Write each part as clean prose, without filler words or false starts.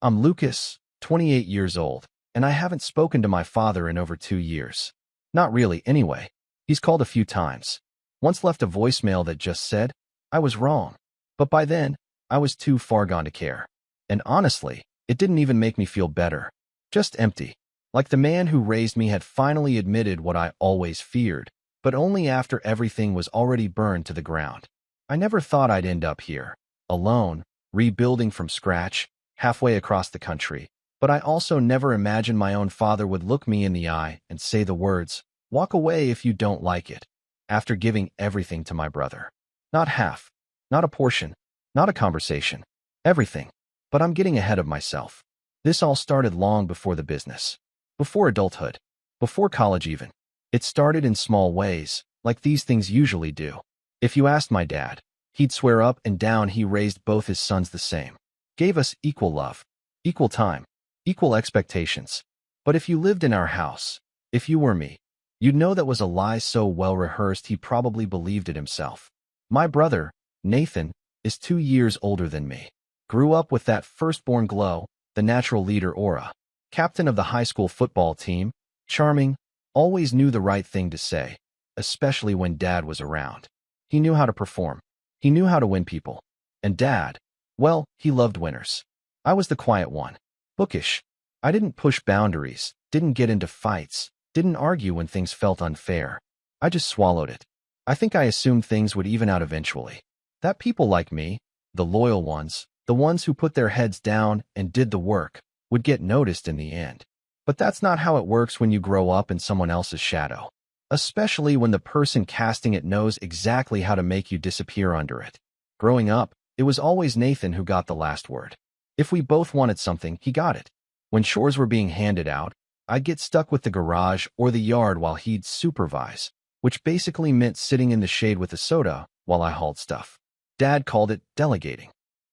I'm Lucas, 28 years old, and I haven't spoken to my father in over 2 years. Not really, anyway. He's called a few times. Once left a voicemail that just said, I was wrong. But by then, I was too far gone to care. And honestly, it didn't even make me feel better. Just empty. Like the man who raised me had finally admitted what I always feared, but only after everything was already burned to the ground. I never thought I'd end up here, alone, rebuilding from scratch, halfway across the country. But I also never imagined my own father would look me in the eye and say the words, walk away if you don't like it, after giving everything to my brother. Not half, not a portion, not a conversation, everything. But I'm getting ahead of myself. This all started long before the business, before adulthood, before college even. It started in small ways, like these things usually do. If you asked my dad, he'd swear up and down he raised both his sons the same. Gave us equal love, equal time, equal expectations. But if you lived in our house, if you were me, you'd know that was a lie so well rehearsed he probably believed it himself. My brother, Nathan, is 2 years older than me. Grew up with that firstborn glow, the natural leader aura. Captain of the high school football team, charming, always knew the right thing to say, especially when Dad was around. He knew how to perform. He knew how to win people. And Dad, well, he loved winners. I was the quiet one. Bookish. I didn't push boundaries, didn't get into fights, didn't argue when things felt unfair. I just swallowed it. I think I assumed things would even out eventually. That people like me, the loyal ones, the ones who put their heads down and did the work, would get noticed in the end. But that's not how it works when you grow up in someone else's shadow. Especially when the person casting it knows exactly how to make you disappear under it. Growing up, it was always Nathan who got the last word. If we both wanted something, he got it. When chores were being handed out, I'd get stuck with the garage or the yard while he'd supervise, which basically meant sitting in the shade with a soda while I hauled stuff. Dad called it delegating.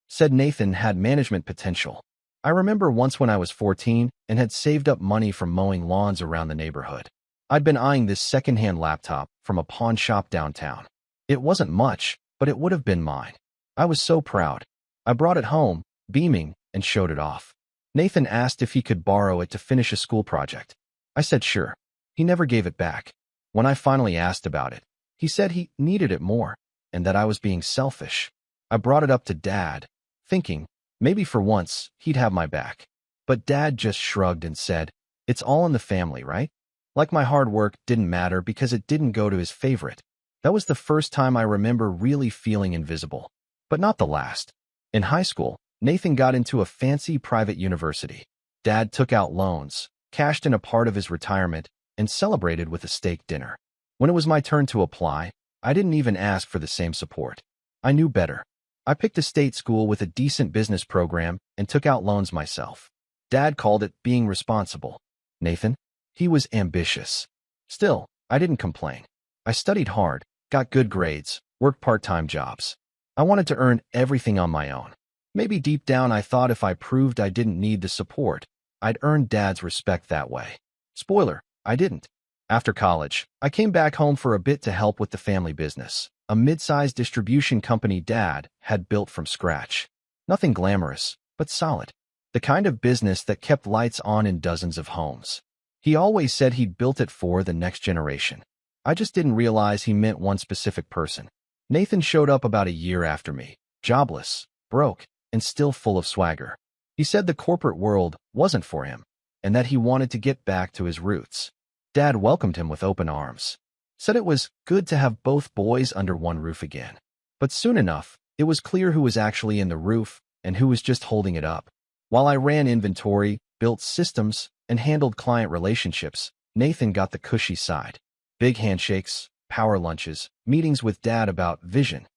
Said Nathan had management potential. I remember once when I was 14 and had saved up money from mowing lawns around the neighborhood. I'd been eyeing this secondhand laptop from a pawn shop downtown. It wasn't much, but it would have been mine. I was so proud. I brought it home, beaming, and showed it off. Nathan asked if he could borrow it to finish a school project. I said sure. He never gave it back. When I finally asked about it, he said he needed it more, and that I was being selfish. I brought it up to Dad, thinking, maybe for once, he'd have my back. But Dad just shrugged and said, it's all in the family, right? Like my hard work didn't matter because it didn't go to his favorite. That was the first time I remember really feeling invisible. But not the last. In high school, Nathan got into a fancy private university. Dad took out loans, cashed in a part of his retirement, and celebrated with a steak dinner. When it was my turn to apply, I didn't even ask for the same support. I knew better. I picked a state school with a decent business program and took out loans myself. Dad called it being responsible. Nathan? He was ambitious. Still, I didn't complain. I studied hard, got good grades, worked part-time jobs. I wanted to earn everything on my own. Maybe deep down I thought if I proved I didn't need the support, I'd earn Dad's respect that way. Spoiler, I didn't. After college, I came back home for a bit to help with the family business, a mid-sized distribution company Dad had built from scratch. Nothing glamorous, but solid. The kind of business that kept lights on in dozens of homes. He always said he'd built it for the next generation. I just didn't realize he meant one specific person. Nathan showed up about a year after me, jobless, broke, and still full of swagger. He said the corporate world wasn't for him, and that he wanted to get back to his roots. Dad welcomed him with open arms. Said it was good to have both boys under one roof again. But soon enough, it was clear who was actually in the roof and who was just holding it up. While I ran inventory, built systems, and handled client relationships, Nathan got the cushy side. Big handshakes, power lunches, meetings with Dad about vision.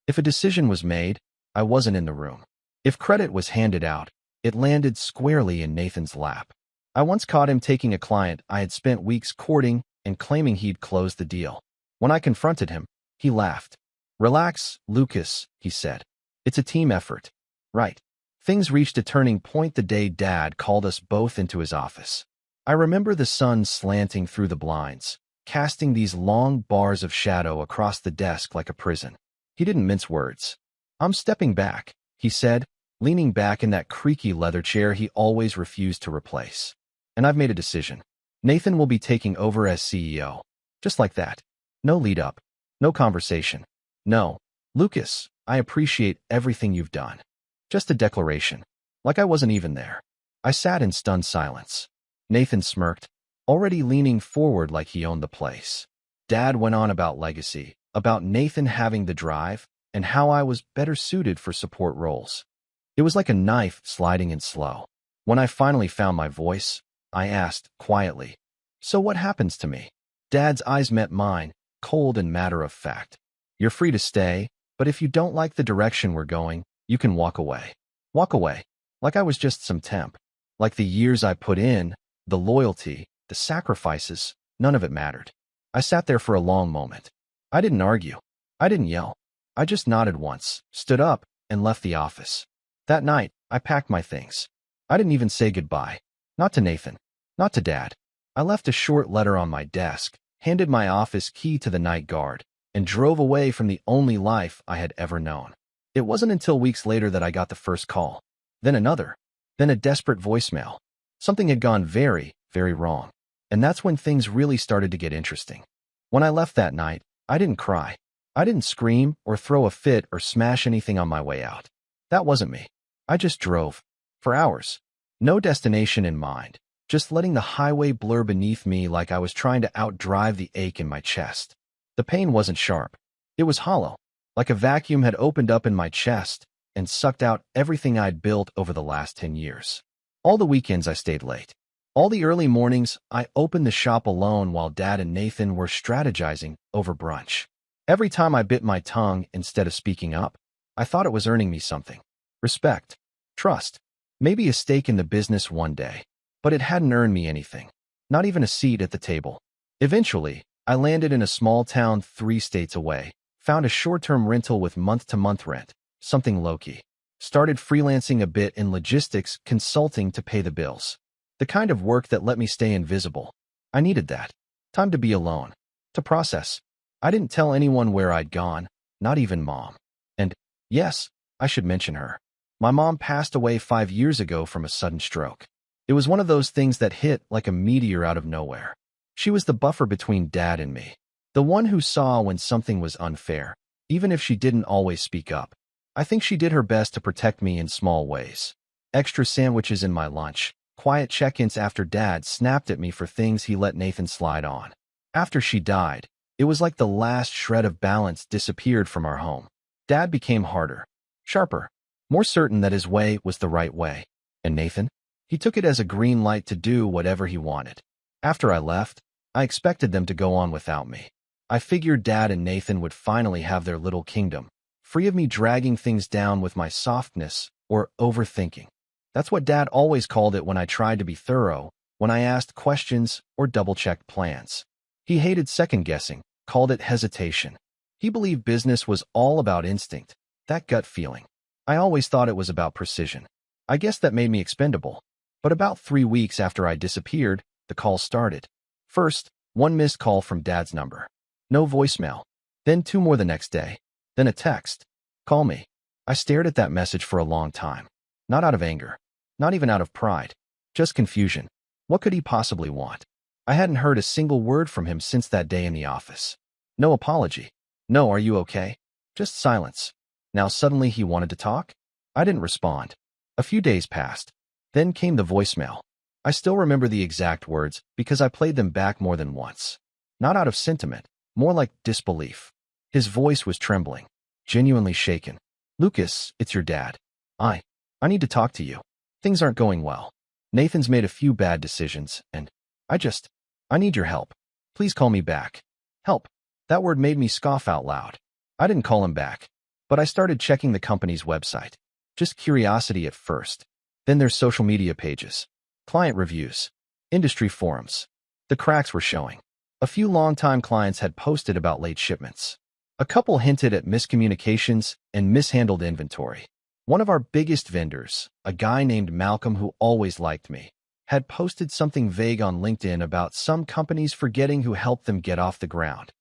If a decision was made, I wasn't in the room. If credit was handed out, it landed squarely in Nathan's lap. I once caught him taking a client I had spent weeks courting and claiming he'd closed the deal. When I confronted him, he laughed. Relax, Lucas, he said. It's a team effort. Right. Things reached a turning point the day Dad called us both into his office. I remember the sun slanting through the blinds, casting these long bars of shadow across the desk like a prison. He didn't mince words. I'm stepping back, he said, leaning back in that creaky leather chair he always refused to replace. And I've made a decision. Nathan will be taking over as CEO. Just like that. No lead up. No conversation. No. Lucas, I appreciate everything you've done. Just a declaration. Like I wasn't even there. I sat in stunned silence. Nathan smirked, already leaning forward like he owned the place. Dad went on about legacy, about Nathan having the drive, and how I was better suited for support roles. It was like a knife sliding in slow. When I finally found my voice, I asked, quietly, "So what happens to me?" Dad's eyes met mine, cold and matter-of-fact. "You're free to stay, but if you don't like the direction we're going, you can walk away." Walk away. Like I was just some temp. Like the years I put in, the loyalty, the sacrifices, none of it mattered. I sat there for a long moment. I didn't argue. I didn't yell. I just nodded once, stood up, and left the office. That night, I packed my things. I didn't even say goodbye. Not to Nathan. Not to Dad. I left a short letter on my desk, handed my office key to the night guard, and drove away from the only life I had ever known. It wasn't until weeks later that I got the first call. Then another. Then a desperate voicemail. Something had gone very, very wrong. And that's when things really started to get interesting. When I left that night, I didn't cry. I didn't scream or throw a fit or smash anything on my way out. That wasn't me. I just drove. For hours. No destination in mind. Just letting the highway blur beneath me like I was trying to outdrive the ache in my chest. The pain wasn't sharp. It was hollow. Like a vacuum had opened up in my chest and sucked out everything I'd built over the last 10 years. All the weekends I stayed late. All the early mornings I opened the shop alone while Dad and Nathan were strategizing over brunch. Every time I bit my tongue instead of speaking up, I thought it was earning me something. Respect. Trust. Maybe a stake in the business one day. But it hadn't earned me anything. Not even a seat at the table. Eventually, I landed in a small town 3 states away, found a short-term rental with month-to-month rent, something low-key. Started freelancing a bit in logistics consulting to pay the bills. The kind of work that let me stay invisible. I needed that. Time to be alone. To process. I didn't tell anyone where I'd gone, not even Mom. And, yes, I should mention her. My mom passed away 5 years ago from a sudden stroke. It was one of those things that hit like a meteor out of nowhere. She was the buffer between Dad and me. The one who saw when something was unfair, even if she didn't always speak up. I think she did her best to protect me in small ways. Extra sandwiches in my lunch, quiet check-ins after Dad snapped at me for things he let Nathan slide on. After she died, it was like the last shred of balance disappeared from our home. Dad became harder, sharper, more certain that his way was the right way. And Nathan? He took it as a green light to do whatever he wanted. After I left, I expected them to go on without me. I figured Dad and Nathan would finally have their little kingdom, free of me dragging things down with my softness or overthinking. That's what Dad always called it when I tried to be thorough, when I asked questions or double-checked plans. He hated second-guessing, called it hesitation. He believed business was all about instinct, that gut feeling. I always thought it was about precision. I guess that made me expendable. But about 3 weeks after I disappeared, the calls started. First, 1 missed call from Dad's number. No voicemail. Then 2 more the next day. Then a text. Call me. I stared at that message for a long time. Not out of anger. Not even out of pride. Just confusion. What could he possibly want? I hadn't heard a single word from him since that day in the office. No apology. No, are you okay? Just silence. Now suddenly he wanted to talk? I didn't respond. A few days passed. Then came the voicemail. I still remember the exact words because I played them back more than once. Not out of sentiment, more like disbelief. His voice was trembling, genuinely shaken. "Lucas, it's your dad. I need to talk to you. Things aren't going well. Nathan's made a few bad decisions, and I need your help. Please call me back." Help. That word made me scoff out loud. I didn't call him back, but I started checking the company's website. Just curiosity at first. Then their social media pages, client reviews, industry forums. The cracks were showing. A few longtime clients had posted about late shipments. A couple hinted at miscommunications and mishandled inventory. One of our biggest vendors, a guy named Malcolm who always liked me, had posted something vague on LinkedIn about some companies forgetting who helped them get off the ground.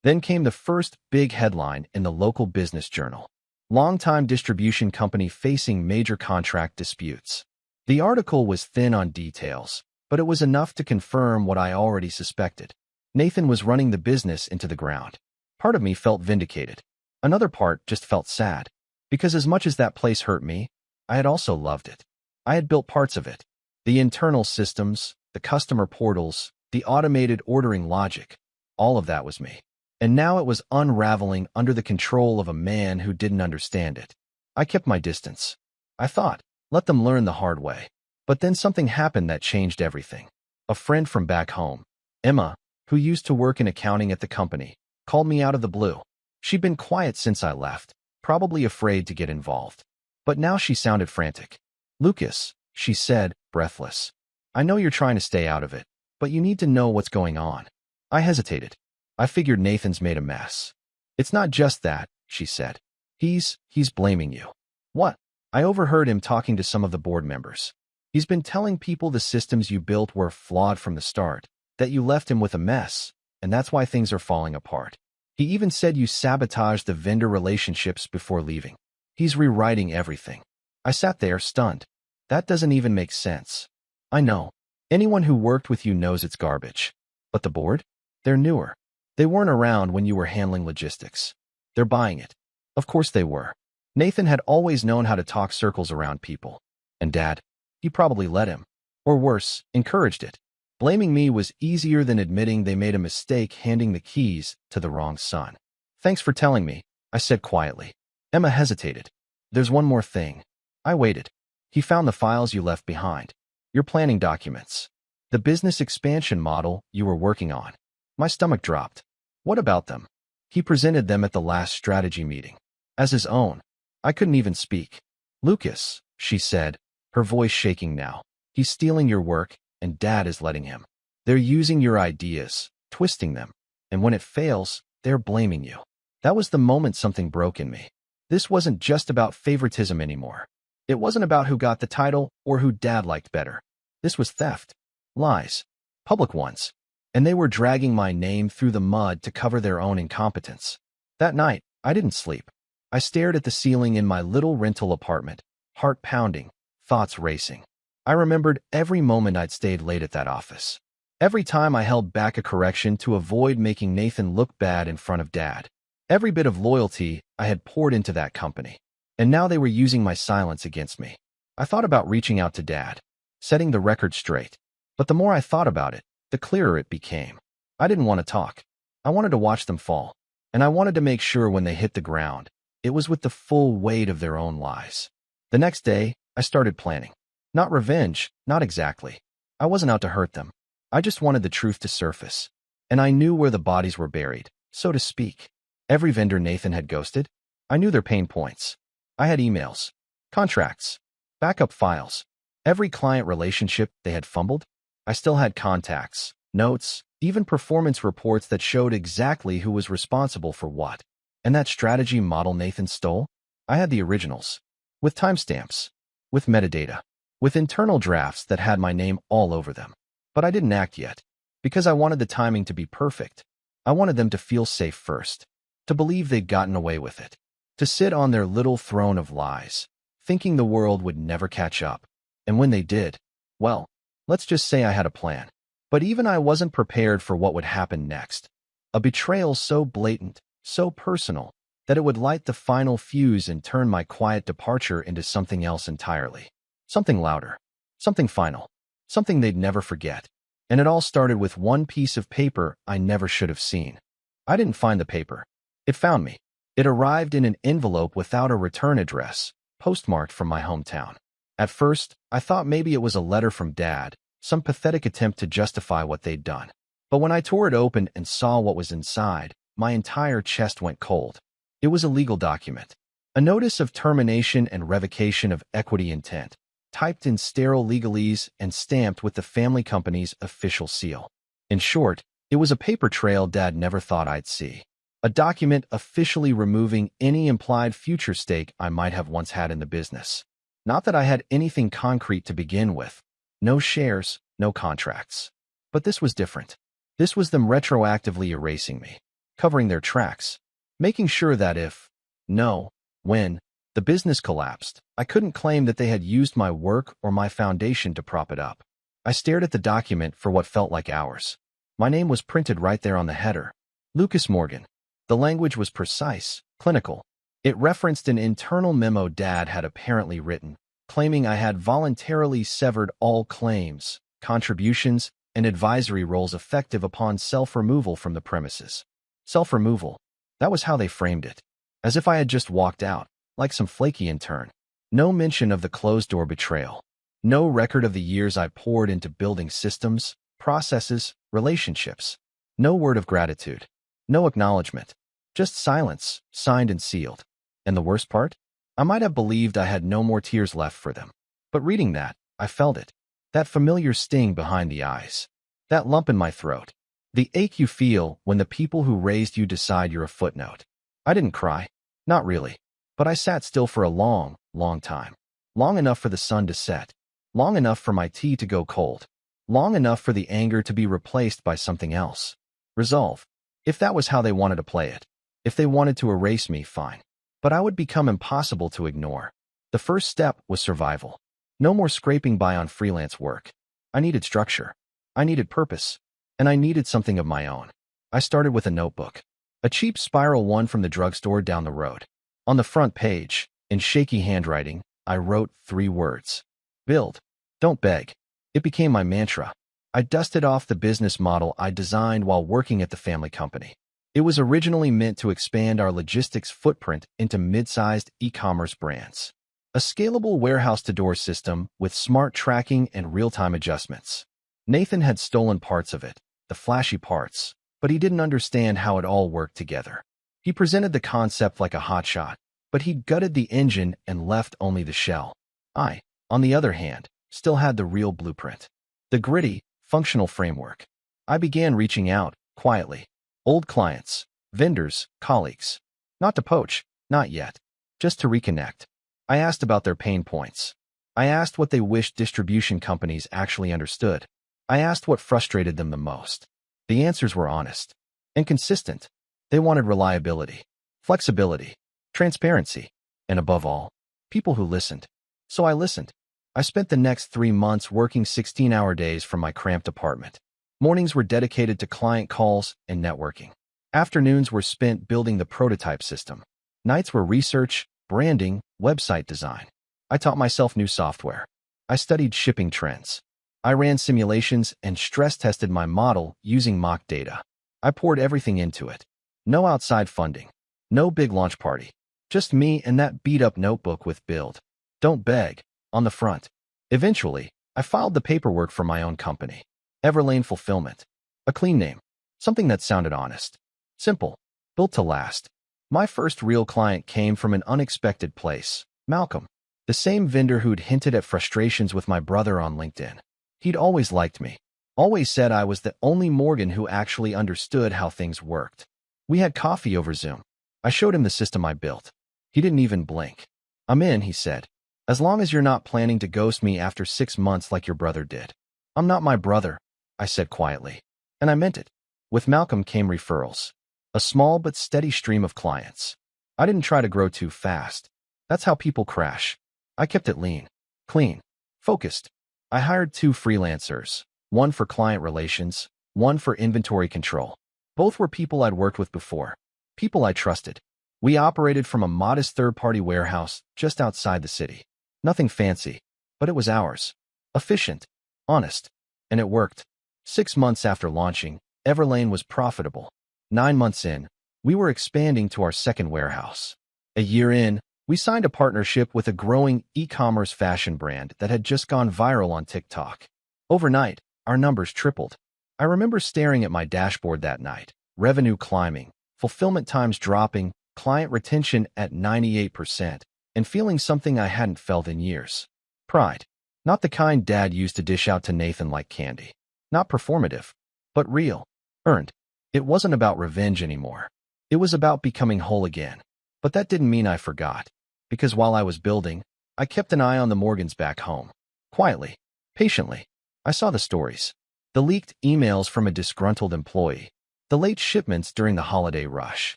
Then came the first big headline in the local business journal. longtime distribution company facing major contract disputes. The article was thin on details, but it was enough to confirm what I already suspected. Nathan was running the business into the ground. Part of me felt vindicated. Another part just felt sad, because as much as that place hurt me, I had also loved it. I had built parts of it. The internal systems, the customer portals, the automated ordering logic, all of that was me. And now it was unraveling under the control of a man who didn't understand it. I kept my distance. I thought, let them learn the hard way. But then something happened that changed everything. A friend from back home, Emma, who used to work in accounting at the company, called me out of the blue. She'd been quiet since I left, probably afraid to get involved. But now she sounded frantic. "Lucas," she said, breathless. "I know you're trying to stay out of it, but you need to know what's going on." I hesitated. I figured Nathan's made a mess. "It's not just that," she said. He's blaming you." "What?" I overheard him talking to some of the board members. "He's been telling people the systems you built were flawed from the start, that you left him with a mess, and that's why things are falling apart. He even said you sabotaged the vendor relationships before leaving. He's rewriting everything." I sat there, stunned. That doesn't even make sense. "I know. Anyone who worked with you knows it's garbage. But the board? They're newer. They weren't around when you were handling logistics. They're buying it." Of course they were. Nathan had always known how to talk circles around people. And Dad, he probably let him. Or worse, encouraged it. Blaming me was easier than admitting they made a mistake handing the keys to the wrong son. "Thanks for telling me," I said quietly. Emma hesitated. "There's one more thing." I waited. "He found the files you left behind. Your planning documents. The business expansion model you were working on." My stomach dropped. "What about them?" "He presented them at the last strategy meeting. As his own." I couldn't even speak. "Lucas," she said, her voice shaking now. "He's stealing your work, and Dad is letting him. They're using your ideas, twisting them, and when it fails, they're blaming you." That was the moment something broke in me. This wasn't just about favoritism anymore. It wasn't about who got the title or who Dad liked better. This was theft. Lies. Public ones. And they were dragging my name through the mud to cover their own incompetence. That night, I didn't sleep. I stared at the ceiling in my little rental apartment, heart pounding, thoughts racing. I remembered every moment I'd stayed late at that office. Every time I held back a correction to avoid making Nathan look bad in front of Dad. Every bit of loyalty I had poured into that company. And now they were using my silence against me. I thought about reaching out to Dad, setting the record straight. But the more I thought about it, the clearer it became. I didn't want to talk. I wanted to watch them fall. And I wanted to make sure when they hit the ground, it was with the full weight of their own lies. The next day, I started planning. Not revenge, not exactly. I wasn't out to hurt them. I just wanted the truth to surface. And I knew where the bodies were buried, so to speak. Every vendor Nathan had ghosted, I knew their pain points. I had emails, contracts, backup files. Every client relationship they had fumbled, I still had contacts, notes, even performance reports that showed exactly who was responsible for what. And that strategy model Nathan stole? I had the originals. With timestamps. With metadata. With internal drafts that had my name all over them. But I didn't act yet. Because I wanted the timing to be perfect. I wanted them to feel safe first. To believe they'd gotten away with it. To sit on their little throne of lies. Thinking the world would never catch up. And when they did, well, let's just say I had a plan. But even I wasn't prepared for what would happen next. A betrayal so blatant, so personal, that it would light the final fuse and turn my quiet departure into something else entirely. Something louder. Something final. Something they'd never forget. And it all started with one piece of paper I never should have seen. I didn't find the paper. It found me. It arrived in an envelope without a return address, postmarked from my hometown. At first, I thought maybe it was a letter from Dad, some pathetic attempt to justify what they'd done. But when I tore it open and saw what was inside, my entire chest went cold. It was a legal document. A notice of termination and revocation of equity intent, typed in sterile legalese and stamped with the family company's official seal. In short, it was a paper trail Dad never thought I'd see. A document officially removing any implied future stake I might have once had in the business. Not that I had anything concrete to begin with. No shares, no contracts. But this was different. This was them retroactively erasing me, covering their tracks, making sure that if, no, When the business collapsed, I couldn't claim that they had used my work or my foundation to prop it up. I stared at the document for what felt like hours. My name was printed right there on the header. Lucas Morgan. The language was precise, clinical. It referenced an internal memo Dad had apparently written, claiming I had voluntarily severed all claims, contributions, and advisory roles effective upon self-removal from the premises. Self-removal. That was how they framed it. As if I had just walked out, like some flaky intern. No mention of the closed-door betrayal. No record of the years I poured into building systems, processes, relationships. No word of gratitude. No acknowledgement. Just silence, signed and sealed. And the worst part? I might have believed I had no more tears left for them. But reading that, I felt it. That familiar sting behind the eyes. That lump in my throat. The ache you feel when the people who raised you decide you're a footnote. I didn't cry. Not really. But I sat still for a long, long time. Long enough for the sun to set. Long enough for my tea to go cold. Long enough for the anger to be replaced by something else. Resolve. If that was how they wanted to play it. If they wanted to erase me, fine. But I would become impossible to ignore. The first step was survival. No more scraping by on freelance work. I needed structure. I needed purpose. And I needed something of my own. I started with a notebook. A cheap spiral one from the drugstore down the road. On the front page, in shaky handwriting, I wrote 3 words. Build. Don't beg. It became my mantra. I dusted off the business model I designed while working at the family company. It was originally meant to expand our logistics footprint into mid-sized e-commerce brands. A scalable warehouse-to-door system with smart tracking and real-time adjustments. Nathan had stolen parts of it, the flashy parts, but he didn't understand how it all worked together. He presented the concept like a hotshot, but he'd gutted the engine and left only the shell. I, on the other hand, still had the real blueprint. The gritty, functional framework. I began reaching out, quietly. Old clients, vendors, colleagues. Not to poach, not yet. Just to reconnect. I asked about their pain points. I asked what they wished distribution companies actually understood. I asked what frustrated them the most. The answers were honest and consistent. They wanted reliability, flexibility, transparency, and above all, people who listened. So I listened. I spent the next 3 months working 16-hour days from my cramped apartment. Mornings were dedicated to client calls and networking. Afternoons were spent building the prototype system. Nights were research, branding, website design. I taught myself new software. I studied shipping trends. I ran simulations and stress-tested my model using mock data. I poured everything into it. No outside funding. No big launch party. Just me and that beat-up notebook with Build. Don't beg. On the front. Eventually, I filed the paperwork for my own company. Everlane Fulfillment. A clean name. Something that sounded honest. Simple. Built to last. My first real client came from an unexpected place. Malcolm. The same vendor who'd hinted at frustrations with my brother on LinkedIn. He'd always liked me. Always said I was the only Morgan who actually understood how things worked. We had coffee over Zoom. I showed him the system I built. He didn't even blink. I'm in, he said. As long as you're not planning to ghost me after 6 months like your brother did. I'm not my brother, I said quietly. And I meant it. With Malcolm came referrals. A small but steady stream of clients. I didn't try to grow too fast. That's how people crash. I kept it lean, clean, focused. I hired 2 freelancers, one for client relations, one for inventory control. Both were people I'd worked with before, people I trusted. We operated from a modest third-party warehouse just outside the city. Nothing fancy, but it was ours. Efficient, honest, and it worked. 6 months after launching, Everlane was profitable. 9 months in, we were expanding to our second warehouse. A year in, we signed a partnership with a growing e-commerce fashion brand that had just gone viral on TikTok. Overnight, our numbers tripled. I remember staring at my dashboard that night, revenue climbing, fulfillment times dropping, client retention at 98%, and feeling something I hadn't felt in years. Pride. Not the kind Dad used to dish out to Nathan like candy. Not performative, but real. Earned. It wasn't about revenge anymore. It was about becoming whole again. But that didn't mean I forgot. Because while I was building, I kept an eye on the Morgans back home. Quietly. Patiently. I saw the stories. The leaked emails from a disgruntled employee. The late shipments during the holiday rush.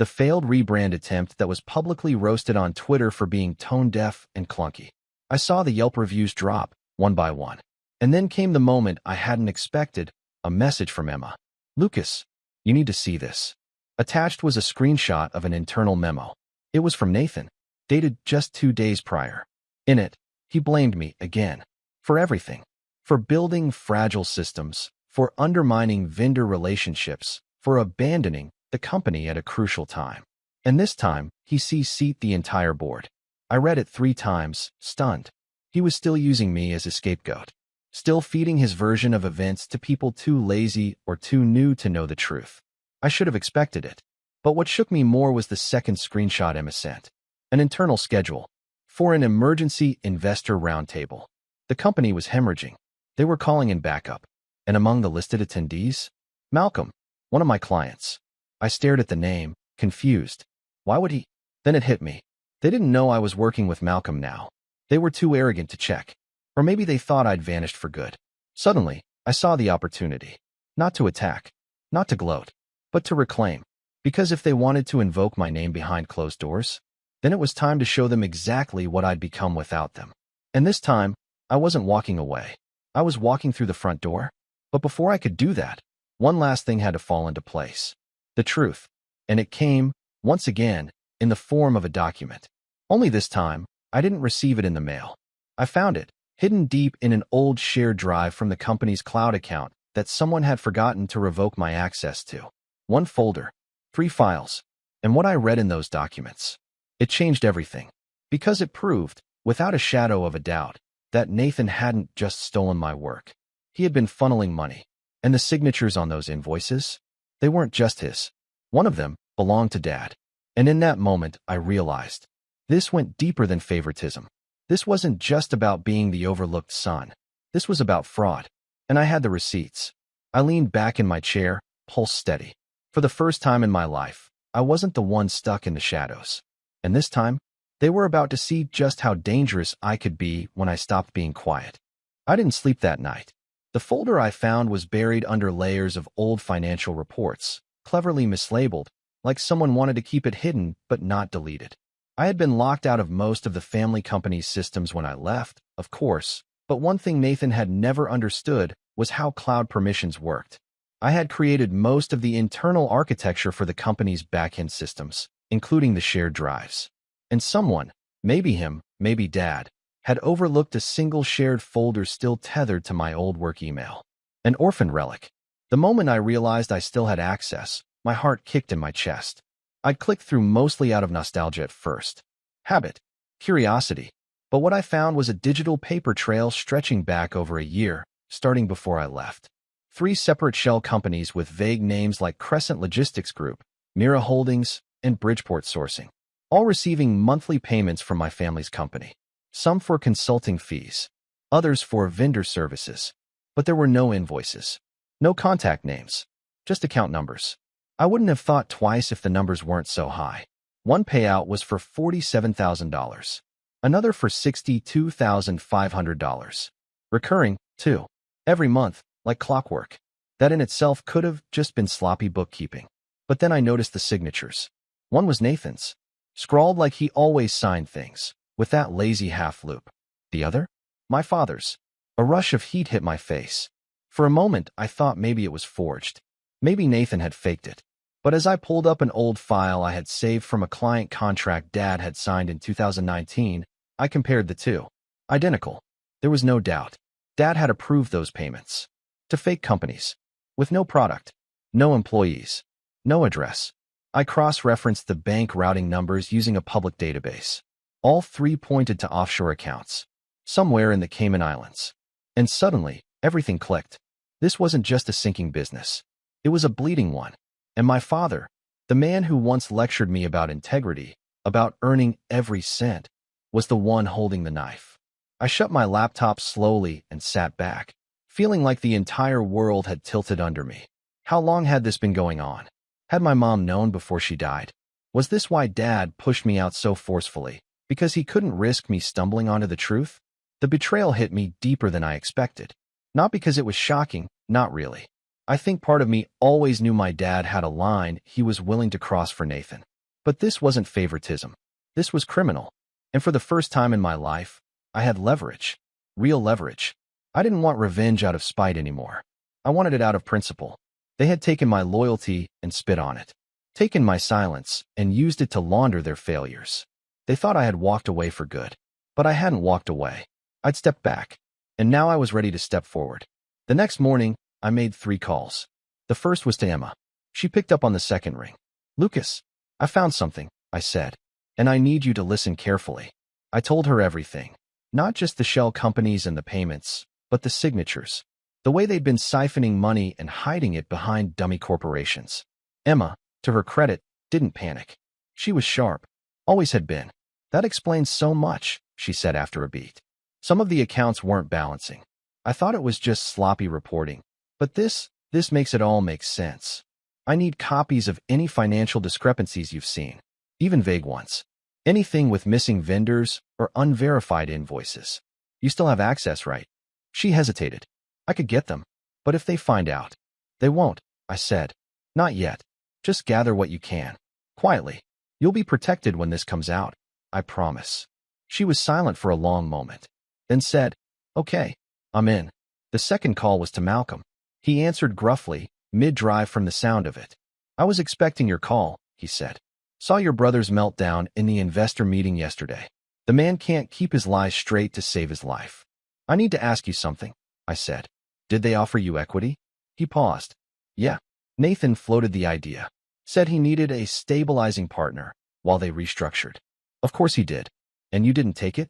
The failed rebrand attempt that was publicly roasted on Twitter for being tone-deaf and clunky. I saw the Yelp reviews drop, one by one. And then came the moment I hadn't expected, a message from Emma. "Lucas, you need to see this." Attached was a screenshot of an internal memo. It was from Nathan, dated just 2 days prior. In it, he blamed me again. For everything. For building fragile systems, for undermining vendor relationships, for abandoning the company at a crucial time. And this time, he CC'd the entire board. I read it 3 times, stunned. He was still using me as a scapegoat. Still feeding his version of events to people too lazy or too new to know the truth. I should have expected it. But what shook me more was the second screenshot Emma sent. An internal schedule. For an emergency investor roundtable. The company was hemorrhaging. They were calling in backup. And among the listed attendees? Malcolm, one of my clients. I stared at the name, confused. Why would he? Then it hit me. They didn't know I was working with Malcolm now. They were too arrogant to check. Or maybe they thought I'd vanished for good. Suddenly, I saw the opportunity. Not to attack. Not to gloat. But to reclaim. Because if they wanted to invoke my name behind closed doors, then it was time to show them exactly what I'd become without them. And this time, I wasn't walking away. I was walking through the front door. But before I could do that, one last thing had to fall into place. The truth. And it came, once again, in the form of a document. Only this time, I didn't receive it in the mail. I found it, hidden deep in an old shared drive from the company's cloud account that someone had forgotten to revoke my access to. 1 folder, 3 files, and what I read in those documents. It changed everything. Because it proved, without a shadow of a doubt, that Nathan hadn't just stolen my work. He had been funneling money. And the signatures on those invoices? They weren't just his. One of them belonged to Dad. And in that moment, I realized. This went deeper than favoritism. This wasn't just about being the overlooked son. This was about fraud. And I had the receipts. I leaned back in my chair, pulse steady. For the first time in my life, I wasn't the one stuck in the shadows. And this time, they were about to see just how dangerous I could be when I stopped being quiet. I didn't sleep that night. The folder I found was buried under layers of old financial reports, cleverly mislabeled, like someone wanted to keep it hidden but not deleted. I had been locked out of most of the family company's systems when I left, of course, but one thing Nathan had never understood was how cloud permissions worked. I had created most of the internal architecture for the company's backend systems, including the shared drives. And someone, maybe him, maybe Dad, had overlooked a single shared folder still tethered to my old work email. An orphan relic. The moment I realized I still had access, my heart kicked in my chest. I'd clicked through mostly out of nostalgia at first. Habit. Curiosity. But what I found was a digital paper trail stretching back over a year, starting before I left. 3 separate shell companies with vague names like Crescent Logistics Group, Mira Holdings, and Bridgeport Sourcing, all receiving monthly payments from my family's company. Some for consulting fees, others for vendor services. But there were no invoices, no contact names, just account numbers. I wouldn't have thought twice if the numbers weren't so high. One payout was for $47,000, another for $62,500. Recurring, too. Every month, like clockwork. That in itself could have just been sloppy bookkeeping. But then I noticed the signatures. One was Nathan's, scrawled like he always signed things, with that lazy half loop. The other? My father's. A rush of heat hit my face. For a moment, I thought maybe it was forged. Maybe Nathan had faked it. But as I pulled up an old file I had saved from a client contract Dad had signed in 2019, I compared the two. Identical. There was no doubt. Dad had approved those payments. To fake companies. With no product. No employees. No address. I cross-referenced the bank routing numbers using a public database. All 3 pointed to offshore accounts. Somewhere in the Cayman Islands. And suddenly, everything clicked. This wasn't just a sinking business. It was a bleeding one. And my father, the man who once lectured me about integrity, about earning every cent, was the one holding the knife. I shut my laptop slowly and sat back, feeling like the entire world had tilted under me. How long had this been going on? Had my mom known before she died? Was this why Dad pushed me out so forcefully? Because he couldn't risk me stumbling onto the truth? The betrayal hit me deeper than I expected. Not because it was shocking, not really. I think part of me always knew my dad had a line he was willing to cross for Nathan. But this wasn't favoritism. This was criminal. And for the first time in my life, I had leverage. Real leverage. I didn't want revenge out of spite anymore. I wanted it out of principle. They had taken my loyalty and spit on it. Taken my silence and used it to launder their failures. They thought I had walked away for good. But I hadn't walked away. I'd stepped back. And now I was ready to step forward. The next morning, I made 3 calls. The first was to Emma. She picked up on the second ring. "Lucas, I found something," I said. "And I need you to listen carefully." I told her everything. Not just the shell companies and the payments, but the signatures. The way they'd been siphoning money and hiding it behind dummy corporations. Emma, to her credit, didn't panic. She was sharp. Always had been. "That explains so much," she said after a beat. "Some of the accounts weren't balancing. I thought it was just sloppy reporting. But this makes it all make sense. I need copies of any financial discrepancies you've seen, even vague ones. Anything with missing vendors or unverified invoices. You still have access, right?" She hesitated. "I could get them. But if they find out—" "They won't," I said. "Not yet. Just gather what you can. Quietly. You'll be protected when this comes out. I promise." She was silent for a long moment, then said, "Okay, I'm in." The second call was to Malcolm. He answered gruffly, mid-drive from the sound of it. "I was expecting your call," he said. "Saw your brother's meltdown in the investor meeting yesterday. The man can't keep his lies straight to save his life." "I need to ask you something," I said. "Did they offer you equity?" He paused. "Yeah." Nathan floated the idea. Said he needed a stabilizing partner while they restructured. "Of course he did. And you didn't take it?"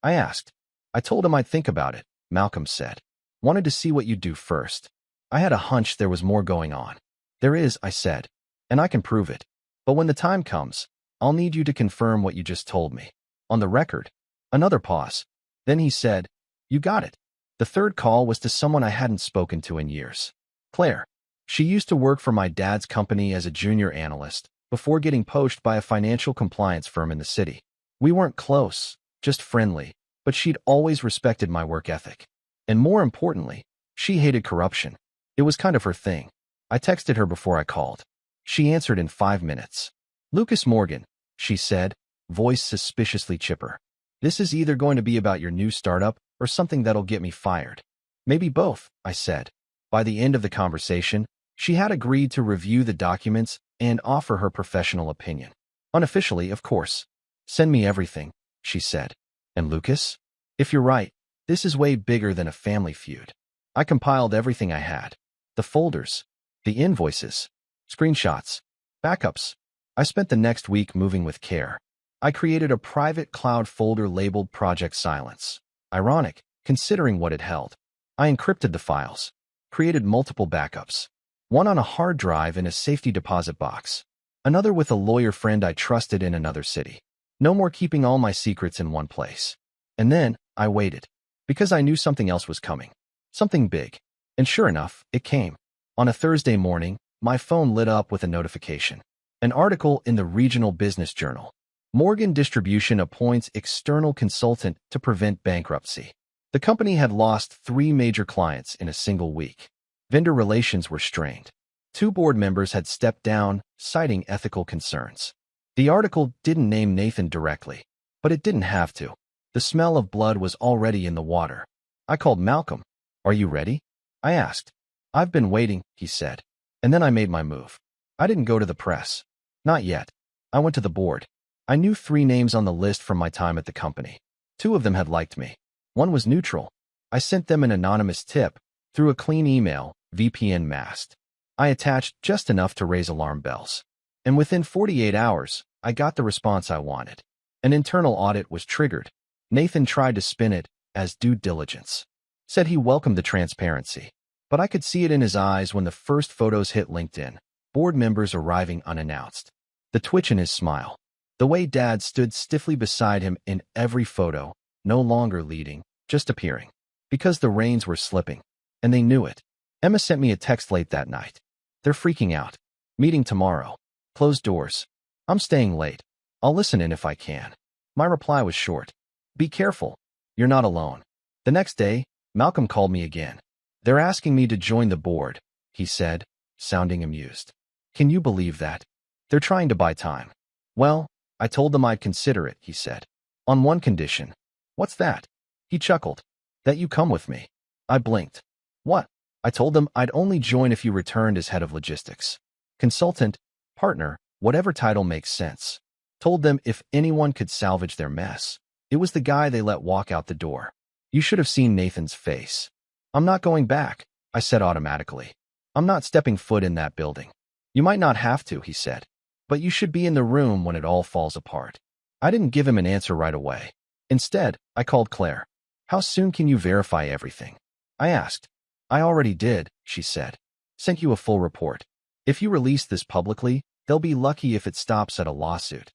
I asked. "I told him I'd think about it," Malcolm said. "Wanted to see what you'd do first. I had a hunch there was more going on." "There is," I said. "And I can prove it. But when the time comes, I'll need you to confirm what you just told me. On the record." Another pause. Then he said, "You got it." The third call was to someone I hadn't spoken to in years. Claire. She used to work for my dad's company as a junior analyst before getting poached by a financial compliance firm in the city. We weren't close, just friendly, but she'd always respected my work ethic. And more importantly, she hated corruption. It was kind of her thing. I texted her before I called. She answered in 5 minutes. "Lucas Morgan," she said, voice suspiciously chipper. "This is either going to be about your new startup or something that'll get me fired." "Maybe both," I said. By the end of the conversation, she had agreed to review the documents and offer her professional opinion. Unofficially, of course. "Send me everything," she said. "And Lucas? If you're right, this is way bigger than a family feud." I compiled everything I had. The folders, the invoices, screenshots, backups. I spent the next week moving with care. I created a private cloud folder labeled Project Silence. Ironic, considering what it held. I encrypted the files, created multiple backups. One on a hard drive in a safety deposit box. Another with a lawyer friend I trusted in another city. No more keeping all my secrets in one place. And then, I waited. Because I knew something else was coming. Something big. And sure enough, it came. On a Thursday morning, my phone lit up with a notification. An article in the Regional Business Journal. Morgan Distribution appoints external consultant to prevent bankruptcy. The company had lost 3 major clients in a single week. Vendor relations were strained. 2 board members had stepped down, citing ethical concerns. The article didn't name Nathan directly, but it didn't have to. The smell of blood was already in the water. I called Malcolm. "Are you ready?" I asked. "I've been waiting," he said. And then I made my move. I didn't go to the press. Not yet. I went to the board. I knew 3 names on the list from my time at the company. 2 of them had liked me. One was neutral. I sent them an anonymous tip through a clean email, VPN masked. I attached just enough to raise alarm bells. And within 48 hours, I got the response I wanted. An internal audit was triggered. Nathan tried to spin it as due diligence. Said he welcomed the transparency. But I could see it in his eyes when the first photos hit LinkedIn. Board members arriving unannounced. The twitch in his smile. The way Dad stood stiffly beside him in every photo, no longer leading, just appearing. Because the reins were slipping. And they knew it. Emma sent me a text late that night. "They're freaking out. Meeting tomorrow. Closed doors. I'm staying late. I'll listen in if I can." My reply was short. "Be careful. You're not alone." The next day, Malcolm called me again. "They're asking me to join the board," he said, sounding amused. "Can you believe that? They're trying to buy time." Well, I told them I'd consider it, he said. On one condition. What's that? He chuckled. That you come with me. I blinked. What? I told them I'd only join if you returned as head of logistics. Consultant, partner, whatever title makes sense. Told them if anyone could salvage their mess, it was the guy they let walk out the door. You should have seen Nathan's face. I'm not going back, I said automatically. I'm not stepping foot in that building. You might not have to, he said, but you should be in the room when it all falls apart. I didn't give him an answer right away. Instead, I called Claire. How soon can you verify everything? I asked. I already did, she said. Sent you a full report. If you release this publicly, they'll be lucky if it stops at a lawsuit.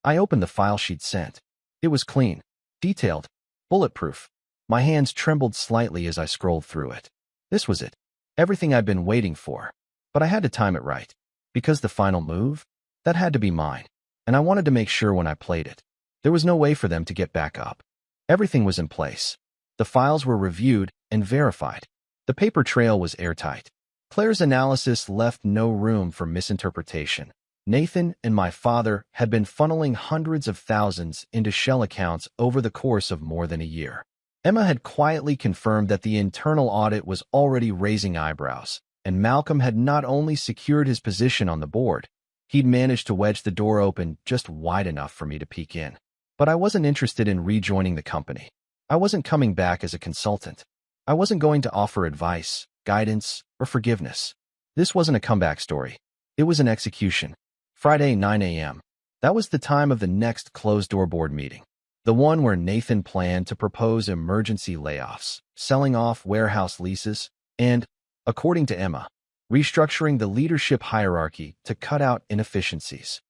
I opened the file she'd sent. It was clean, detailed, bulletproof. My hands trembled slightly as I scrolled through it. This was it. Everything I'd been waiting for. But I had to time it right. Because the final move? That had to be mine. And I wanted to make sure when I played it. There was no way for them to get back up. Everything was in place. The files were reviewed and verified. The paper trail was airtight. Claire's analysis left no room for misinterpretation. Nathan and my father had been funneling hundreds of thousands into shell accounts over the course of more than a year. Emma had quietly confirmed that the internal audit was already raising eyebrows, and Malcolm had not only secured his position on the board, he'd managed to wedge the door open just wide enough for me to peek in. But I wasn't interested in rejoining the company. I wasn't coming back as a consultant. I wasn't going to offer advice, guidance, or forgiveness. This wasn't a comeback story. It was an execution. Friday, 9 a.m. That was the time of the next closed-door board meeting. The one where Nathan planned to propose emergency layoffs, selling off warehouse leases, and, according to Emma, restructuring the leadership hierarchy to cut out inefficiencies.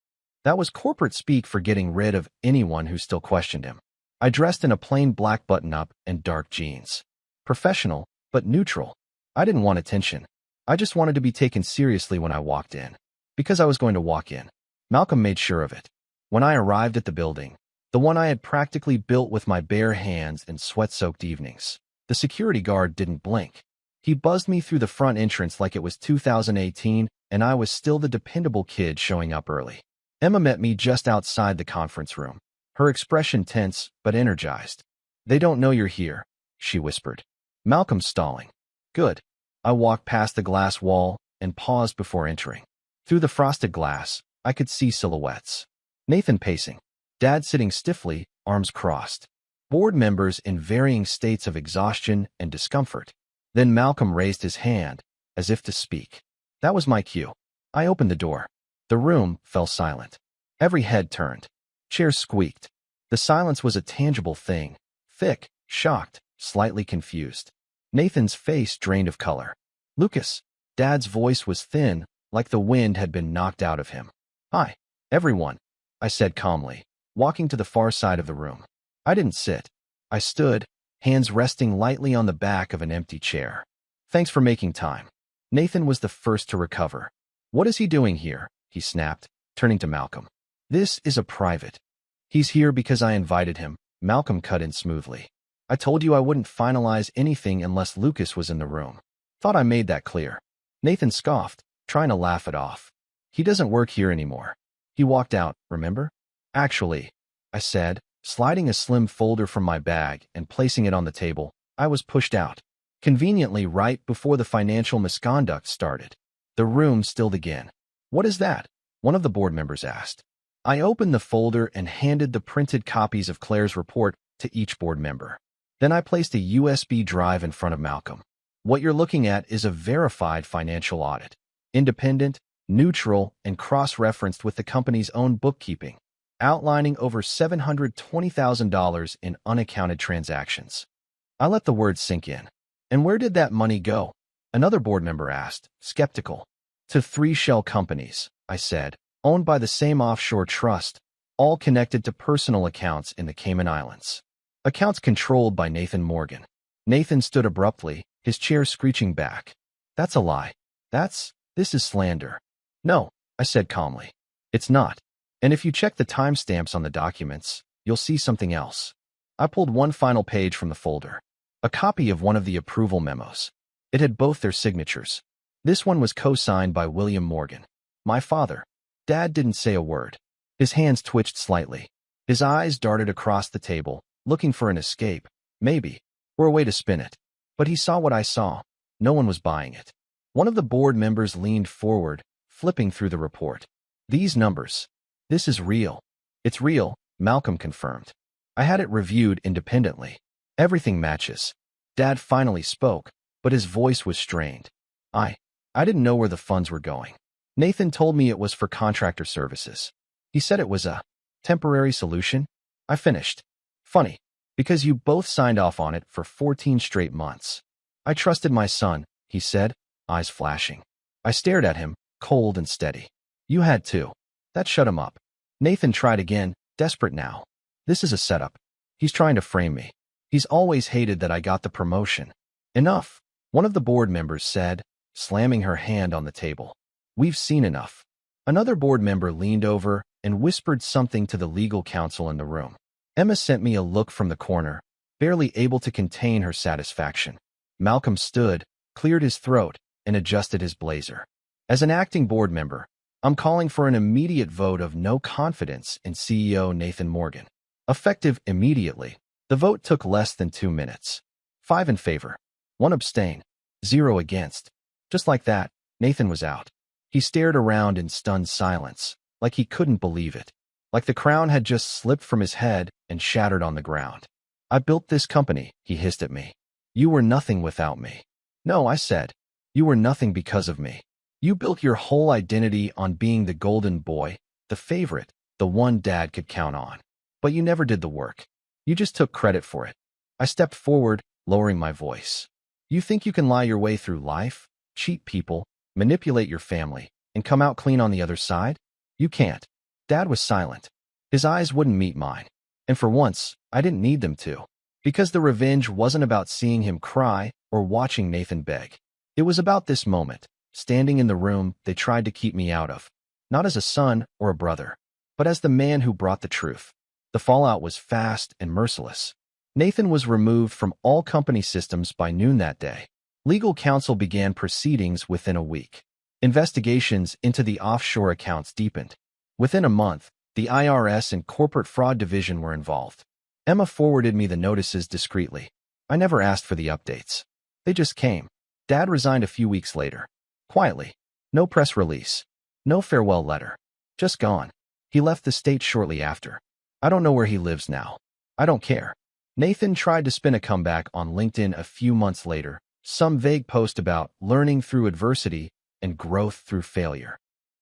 That was corporate speak for getting rid of anyone who still questioned him. I dressed in a plain black button-up and dark jeans. Professional, but neutral. I didn't want attention. I just wanted to be taken seriously when I walked in. Because I was going to walk in. Malcolm made sure of it. When I arrived at the building, the one I had practically built with my bare hands and sweat-soaked evenings, the security guard didn't blink. He buzzed me through the front entrance like it was 2018, and I was still the dependable kid showing up early. Emma met me just outside the conference room, her expression tense but energized. They don't know you're here, she whispered. Malcolm's stalling. Good. I walked past the glass wall and paused before entering. Through the frosted glass, I could see silhouettes. Nathan pacing. Dad sitting stiffly, arms crossed. Board members in varying states of exhaustion and discomfort. Then Malcolm raised his hand, as if to speak. That was my cue. I opened the door. The room fell silent. Every head turned. Chairs squeaked. The silence was a tangible thing. Thick, shocked, slightly confused. Nathan's face drained of color. Lucas. Dad's voice was thin, like the wind had been knocked out of him. Hi, everyone, I said calmly, walking to the far side of the room. I didn't sit. I stood, hands resting lightly on the back of an empty chair. Thanks for making time. Nathan was the first to recover. What is he doing here? He snapped, turning to Malcolm. This is a private. He's here because I invited him, Malcolm cut in smoothly. I told you I wouldn't finalize anything unless Lucas was in the room. Thought I made that clear. Nathan scoffed, trying to laugh it off. He doesn't work here anymore. He walked out, remember? Actually, I said, sliding a slim folder from my bag and placing it on the table, I was pushed out. Conveniently right before the financial misconduct started. The room stilled again. What is that? One of the board members asked. I opened the folder and handed the printed copies of Claire's report to each board member. Then I placed a USB drive in front of Malcolm. What you're looking at is a verified financial audit. Independent, neutral, and cross-referenced with the company's own bookkeeping, outlining over $720,000 in unaccounted transactions. I let the words sink in. And where did that money go? Another board member asked, skeptical. To 3 shell companies, I said, owned by the same offshore trust, all connected to personal accounts in the Cayman Islands. Accounts controlled by Nathan Morgan. Nathan stood abruptly, his chair screeching back. That's a lie. This is slander. No, I said calmly. It's not. And if you check the timestamps on the documents, you'll see something else. I pulled one final page from the folder. A copy of one of the approval memos. It had both their signatures. This one was co-signed by William Morgan, my father. Dad didn't say a word. His hands twitched slightly. His eyes darted across the table, looking for an escape, maybe, or a way to spin it. But he saw what I saw. No one was buying it. One of the board members leaned forward, flipping through the report. These numbers. This is real. It's real, Malcolm confirmed. I had it reviewed independently. Everything matches. Dad finally spoke, but his voice was strained. I didn't know where the funds were going. Nathan told me it was for contractor services. He said it was a temporary solution. I finished. Funny, because you both signed off on it for 14 straight months. I trusted my son, he said, eyes flashing. I stared at him, cold and steady. You had too. That shut him up. Nathan tried again, desperate now. This is a setup. He's trying to frame me. He's always hated that I got the promotion. Enough, one of the board members said, slamming her hand on the table. We've seen enough. Another board member leaned over and whispered something to the legal counsel in the room. Emma sent me a look from the corner, barely able to contain her satisfaction. Malcolm stood, cleared his throat, and adjusted his blazer. As an acting board member, I'm calling for an immediate vote of no confidence in CEO Nathan Morgan. Effective immediately, the vote took less than 2 minutes. 5 in favor, 1 abstain, 0 against. Just like that, Nathan was out. He stared around in stunned silence, like he couldn't believe it. Like the crown had just slipped from his head and shattered on the ground. I built this company, he hissed at me. You were nothing without me. No, I said. You were nothing because of me. You built your whole identity on being the golden boy, the favorite, the one Dad could count on. But you never did the work. You just took credit for it. I stepped forward, lowering my voice. You think you can lie your way through life, cheat people, manipulate your family, and come out clean on the other side? You can't. Dad was silent. His eyes wouldn't meet mine. And for once, I didn't need them to. Because the revenge wasn't about seeing him cry or watching Nathan beg. It was about this moment, standing in the room they tried to keep me out of. Not as a son or a brother, but as the man who brought the truth. The fallout was fast and merciless. Nathan was removed from all company systems by noon that day. Legal counsel began proceedings within a week. Investigations into the offshore accounts deepened. Within a month, the IRS and corporate fraud division were involved. Emma forwarded me the notices discreetly. I never asked for the updates. They just came. Dad resigned a few weeks later. Quietly. No press release. No farewell letter. Just gone. He left the state shortly after. I don't know where he lives now. I don't care. Nathan tried to spin a comeback on LinkedIn a few months later, some vague post about learning through adversity and growth through failure.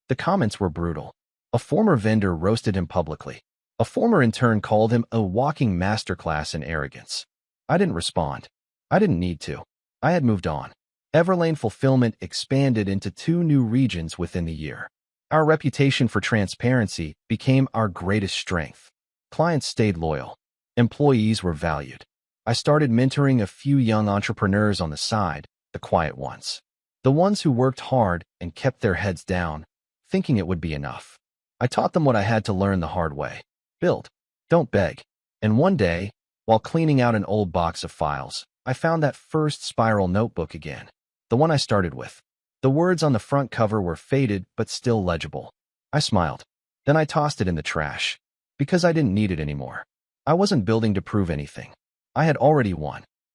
The comments were brutal. A former vendor roasted him publicly. A former intern called him a walking masterclass in arrogance. I didn't respond. I didn't need to. I had moved on. Everlane Fulfillment expanded into 2 new regions within the year. Our reputation for transparency became our greatest strength. Clients stayed loyal. Employees were valued. I started mentoring a few young entrepreneurs on the side, the quiet ones. The ones who worked hard and kept their heads down, thinking it would be enough. I taught them what I had to learn the hard way. Build. Don't beg. And one day, while cleaning out an old box of files, I found that first spiral notebook again. The one I started with. The words on the front cover were faded but still legible. I smiled. Then I tossed it in the trash. Because I didn't need it anymore. I wasn't building to prove anything. I had already won.